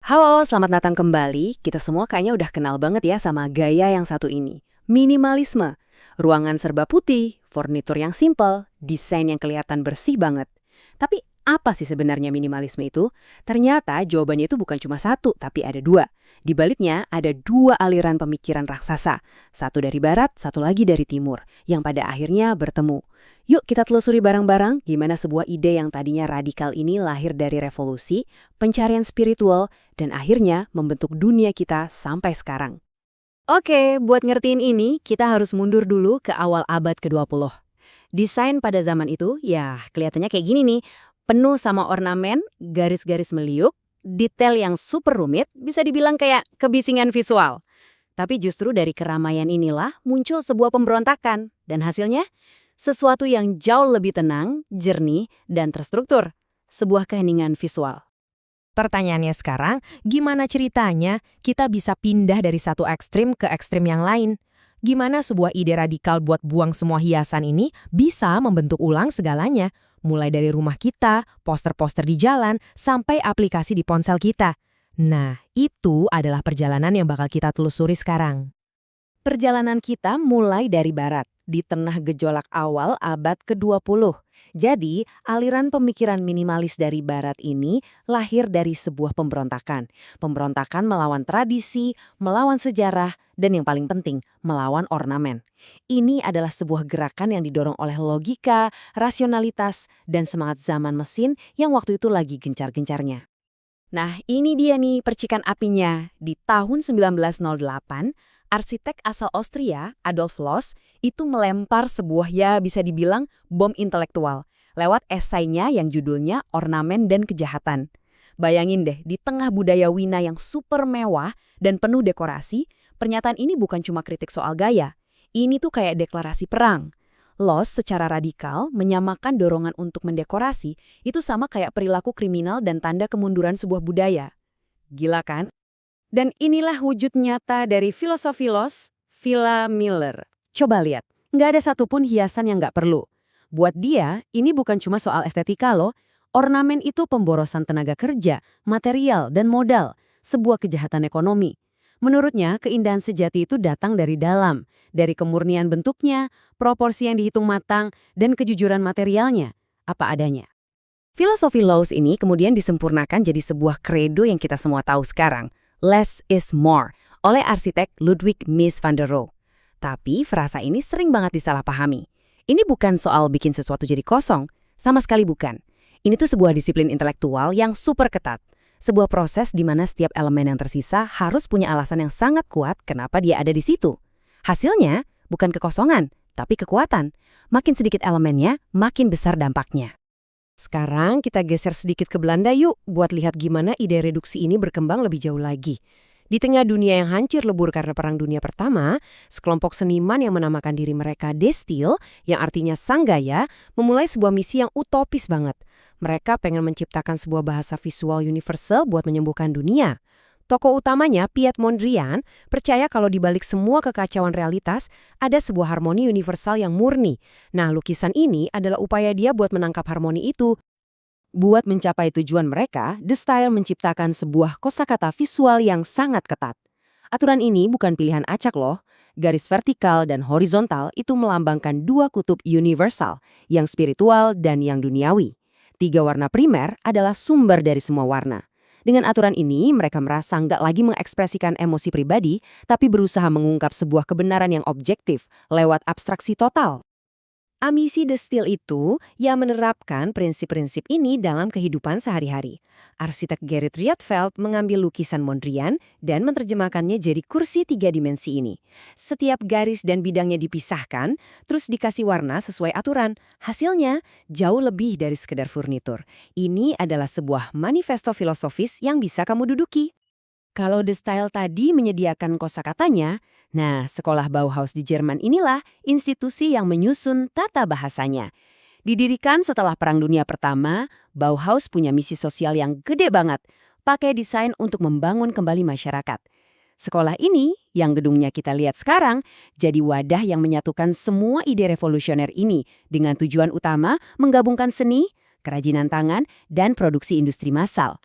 Halo, selamat datang kembali. Kita semua kayaknya udah kenal banget ya sama gaya yang satu ini. Minimalisme. Ruangan serba putih, furnitur yang simple, desain yang kelihatan bersih banget. Tapi apa sih sebenarnya minimalisme itu? Ternyata jawabannya itu bukan cuma satu, tapi ada dua. Di baliknya ada dua aliran pemikiran raksasa. Satu dari barat, satu lagi dari timur, yang pada akhirnya bertemu. Yuk kita telusuri bareng-bareng gimana sebuah ide yang tadinya radikal ini lahir dari revolusi, pencarian spiritual, dan akhirnya membentuk dunia kita sampai sekarang. Oke, buat ngertiin ini, kita harus mundur dulu ke awal abad ke-20. Desain pada zaman itu, ya kelihatannya kayak gini nih, penuh sama ornamen, garis-garis meliuk, detail yang super rumit, bisa dibilang kayak kebisingan visual. Tapi justru dari keramaian inilah muncul sebuah pemberontakan, dan hasilnya sesuatu yang jauh lebih tenang, jernih, dan terstruktur. Sebuah keheningan visual. Pertanyaannya sekarang, gimana ceritanya kita bisa pindah dari satu ekstrim ke ekstrim yang lain? Gimana sebuah ide radikal buat buang semua hiasan ini bisa membentuk ulang segalanya? Mulai dari rumah kita, poster-poster di jalan, sampai aplikasi di ponsel kita. Nah, itu adalah perjalanan yang bakal kita telusuri sekarang. Perjalanan kita mulai dari barat, di tengah gejolak awal abad ke-20. Jadi, aliran pemikiran minimalis dari barat ini lahir dari sebuah pemberontakan. Pemberontakan melawan tradisi, melawan sejarah, dan yang paling penting, melawan ornamen. Ini adalah sebuah gerakan yang didorong oleh logika, rasionalitas, dan semangat zaman mesin yang waktu itu lagi gencar-gencarnya. Nah, ini dia nih percikan apinya. Di tahun 1908, arsitek asal Austria, Adolf Loos, itu melempar sebuah bisa dibilang bom intelektual lewat esainya yang judulnya Ornamen dan Kejahatan. Bayangin deh, di tengah budaya Wina yang super mewah dan penuh dekorasi, pernyataan ini bukan cuma kritik soal gaya. Ini tuh kayak deklarasi perang. Loos secara radikal menyamakan dorongan untuk mendekorasi itu sama kayak perilaku kriminal dan tanda kemunduran sebuah budaya. Gila kan? Dan inilah wujud nyata dari filosofi Loos, Villa Miller. Coba lihat, nggak ada satupun hiasan yang nggak perlu. Buat dia, ini bukan cuma soal estetika loh. Ornamen itu pemborosan tenaga kerja, material, dan modal. Sebuah kejahatan ekonomi. Menurutnya, keindahan sejati itu datang dari dalam, dari kemurnian bentuknya, proporsi yang dihitung matang, dan kejujuran materialnya, apa adanya. Filosofi Loos ini kemudian disempurnakan jadi sebuah kredo yang kita semua tahu sekarang, less is more, oleh arsitek Ludwig Mies van der Rohe. Tapi frasa ini sering banget disalahpahami. Ini bukan soal bikin sesuatu jadi kosong, sama sekali bukan. Ini tuh sebuah disiplin intelektual yang super ketat. Sebuah proses di mana setiap elemen yang tersisa harus punya alasan yang sangat kuat kenapa dia ada di situ. Hasilnya bukan kekosongan, tapi kekuatan. Makin sedikit elemennya, makin besar dampaknya. Sekarang kita geser sedikit ke Belanda yuk, buat lihat gimana ide reduksi ini berkembang lebih jauh lagi. Di tengah dunia yang hancur lebur karena Perang Dunia Pertama, sekelompok seniman yang menamakan diri mereka De Stijl, yang artinya sang gaya, memulai sebuah misi yang utopis banget. Mereka pengen menciptakan sebuah bahasa visual universal buat menyembuhkan dunia. Tokoh utamanya, Piet Mondrian, percaya kalau di balik semua kekacauan realitas, ada sebuah harmoni universal yang murni. Nah, lukisan ini adalah upaya dia buat menangkap harmoni itu. Buat mencapai tujuan mereka, De Stijl menciptakan sebuah kosakata visual yang sangat ketat. Aturan ini bukan pilihan acak loh. Garis vertikal dan horizontal itu melambangkan dua kutub universal, yang spiritual dan yang duniawi. 3 warna primer adalah sumber dari semua warna. Dengan aturan ini, mereka merasa nggak lagi mengekspresikan emosi pribadi, tapi berusaha mengungkap sebuah kebenaran yang objektif lewat abstraksi total. Ambisi De Stijl itu yang menerapkan prinsip-prinsip ini dalam kehidupan sehari-hari. Arsitek Gerrit Rietveld mengambil lukisan Mondrian dan menerjemahkannya jadi kursi 3 dimensi ini. Setiap garis dan bidangnya dipisahkan, terus dikasih warna sesuai aturan. Hasilnya jauh lebih dari sekedar furnitur. Ini adalah sebuah manifesto filosofis yang bisa kamu duduki. Kalau De Stijl tadi menyediakan kosakatanya, nah sekolah Bauhaus di Jerman inilah institusi yang menyusun tata bahasanya. Didirikan setelah Perang Dunia Pertama, Bauhaus punya misi sosial yang gede banget, pakai desain untuk membangun kembali masyarakat. Sekolah ini, yang gedungnya kita lihat sekarang, jadi wadah yang menyatukan semua ide revolusioner ini dengan tujuan utama menggabungkan seni, kerajinan tangan, dan produksi industri massal.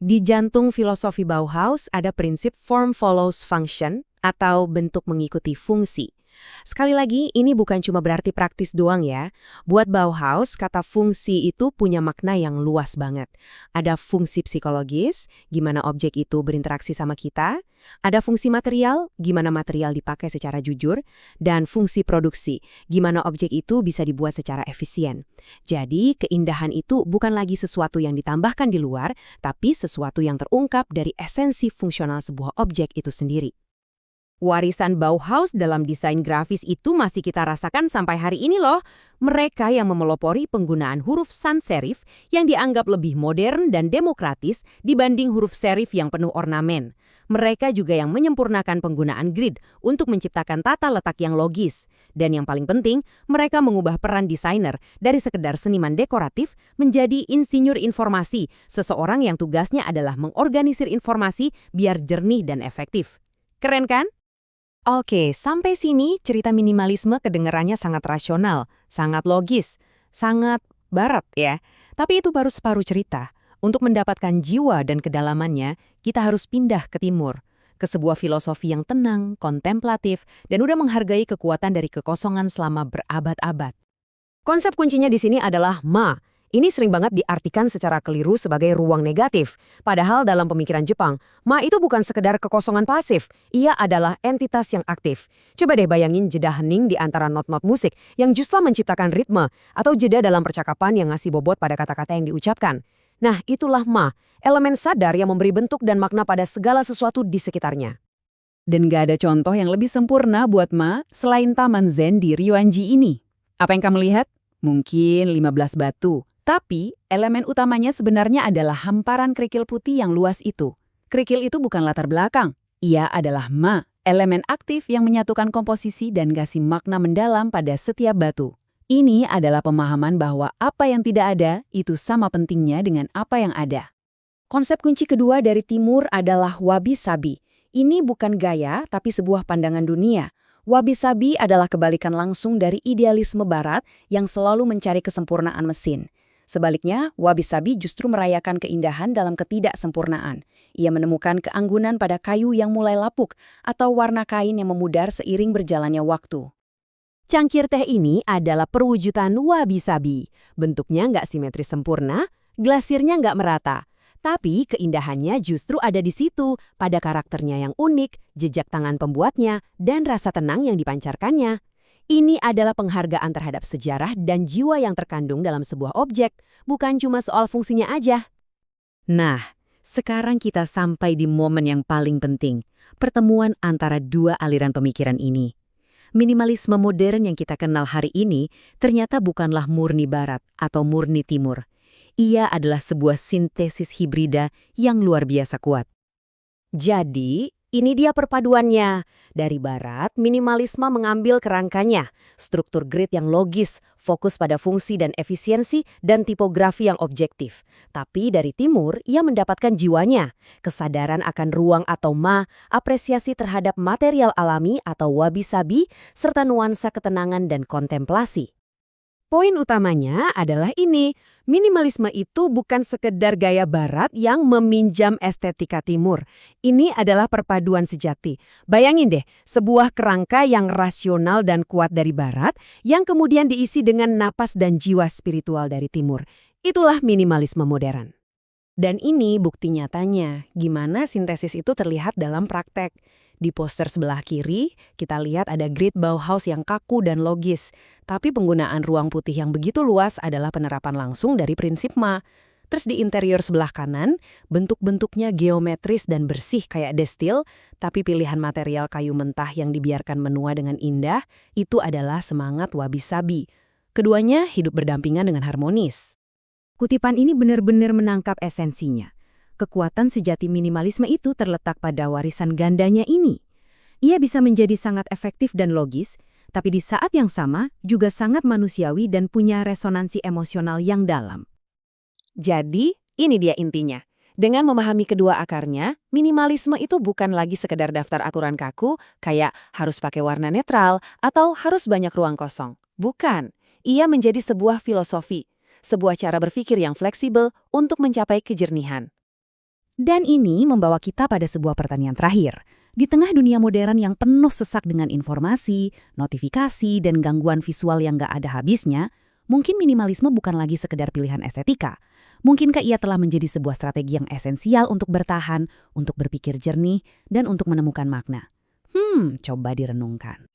Di jantung filosofi Bauhaus ada prinsip form follows function atau bentuk mengikuti fungsi. Sekali lagi, ini bukan cuma berarti praktis doang ya. Buat Bauhaus, kata fungsi itu punya makna yang luas banget. Ada fungsi psikologis, gimana objek itu berinteraksi sama kita. Ada fungsi material, gimana material dipakai secara jujur. Dan fungsi produksi, gimana objek itu bisa dibuat secara efisien. Jadi, keindahan itu bukan lagi sesuatu yang ditambahkan di luar, tapi sesuatu yang terungkap dari esensi fungsional sebuah objek itu sendiri. Warisan Bauhaus dalam desain grafis itu masih kita rasakan sampai hari ini loh. Mereka yang memelopori penggunaan huruf sans serif yang dianggap lebih modern dan demokratis dibanding huruf serif yang penuh ornamen. Mereka juga yang menyempurnakan penggunaan grid untuk menciptakan tata letak yang logis. Dan yang paling penting, mereka mengubah peran desainer dari sekedar seniman dekoratif menjadi insinyur informasi, seseorang yang tugasnya adalah mengorganisir informasi biar jernih dan efektif. Keren kan? Oke, sampai sini cerita minimalisme kedengarannya sangat rasional, sangat logis, sangat barat ya. Tapi itu baru separuh cerita. Untuk mendapatkan jiwa dan kedalamannya, kita harus pindah ke timur, ke sebuah filosofi yang tenang, kontemplatif, dan udah menghargai kekuatan dari kekosongan selama berabad-abad. Konsep kuncinya di sini adalah ma. Ini sering banget diartikan secara keliru sebagai ruang negatif. Padahal dalam pemikiran Jepang, ma itu bukan sekedar kekosongan pasif. Ia adalah entitas yang aktif. Coba deh bayangin jeda hening di antara not-not musik yang justru menciptakan ritme, atau jeda dalam percakapan yang ngasih bobot pada kata-kata yang diucapkan. Nah, itulah ma, elemen sadar yang memberi bentuk dan makna pada segala sesuatu di sekitarnya. Dan gak ada contoh yang lebih sempurna buat ma selain Taman Zen di Ryoanji ini. Apa yang kamu lihat? Mungkin 15 batu. Tapi, elemen utamanya sebenarnya adalah hamparan kerikil putih yang luas itu. Kerikil itu bukan latar belakang. Ia adalah ma, elemen aktif yang menyatukan komposisi dan kasih makna mendalam pada setiap batu. Ini adalah pemahaman bahwa apa yang tidak ada itu sama pentingnya dengan apa yang ada. Konsep kunci kedua dari timur adalah wabi-sabi. Ini bukan gaya, tapi sebuah pandangan dunia. Wabi-sabi adalah kebalikan langsung dari idealisme barat yang selalu mencari kesempurnaan mesin. Sebaliknya, wabi-sabi justru merayakan keindahan dalam ketidaksempurnaan. Ia menemukan keanggunan pada kayu yang mulai lapuk atau warna kain yang memudar seiring berjalannya waktu. Cangkir teh ini adalah perwujudan wabi-sabi. Bentuknya nggak simetris sempurna, glasirnya nggak merata. Tapi keindahannya justru ada di situ, pada karakternya yang unik, jejak tangan pembuatnya, dan rasa tenang yang dipancarkannya. Ini adalah penghargaan terhadap sejarah dan jiwa yang terkandung dalam sebuah objek, bukan cuma soal fungsinya aja. Nah, sekarang kita sampai di momen yang paling penting, pertemuan antara dua aliran pemikiran ini. Minimalisme modern yang kita kenal hari ini ternyata bukanlah murni barat atau murni timur. Ia adalah sebuah sintesis hibrida yang luar biasa kuat. Jadi, ini dia perpaduannya. Dari barat, minimalisme mengambil kerangkanya, struktur grid yang logis, fokus pada fungsi dan efisiensi, dan tipografi yang objektif. Tapi dari timur, ia mendapatkan jiwanya, kesadaran akan ruang atau ma, apresiasi terhadap material alami atau wabi-sabi, serta nuansa ketenangan dan kontemplasi. Poin utamanya adalah ini, minimalisme itu bukan sekedar gaya barat yang meminjam estetika timur. Ini adalah perpaduan sejati. Bayangin deh, sebuah kerangka yang rasional dan kuat dari barat, yang kemudian diisi dengan napas dan jiwa spiritual dari timur. Itulah minimalisme modern. Dan ini bukti nyatanya, gimana sintesis itu terlihat dalam praktek. Di poster sebelah kiri, kita lihat ada grid Bauhaus yang kaku dan logis. Tapi penggunaan ruang putih yang begitu luas adalah penerapan langsung dari prinsip ma. Terus di interior sebelah kanan, bentuk-bentuknya geometris dan bersih kayak destil, tapi pilihan material kayu mentah yang dibiarkan menua dengan indah, itu adalah semangat wabi-sabi. Keduanya hidup berdampingan dengan harmonis. Kutipan ini benar-benar menangkap esensinya. Kekuatan sejati minimalisme itu terletak pada warisan gandanya ini. Ia bisa menjadi sangat efektif dan logis, tapi di saat yang sama juga sangat manusiawi dan punya resonansi emosional yang dalam. Jadi, ini dia intinya. Dengan memahami kedua akarnya, minimalisme itu bukan lagi sekedar daftar aturan kaku, kayak harus pakai warna netral atau harus banyak ruang kosong. Bukan. Ia menjadi sebuah filosofi, sebuah cara berpikir yang fleksibel untuk mencapai kejernihan. Dan ini membawa kita pada sebuah pertanyaan terakhir. Di tengah dunia modern yang penuh sesak dengan informasi, notifikasi, dan gangguan visual yang gak ada habisnya, mungkin minimalisme bukan lagi sekedar pilihan estetika. Mungkinkah ia telah menjadi sebuah strategi yang esensial untuk bertahan, untuk berpikir jernih, dan untuk menemukan makna? Coba direnungkan.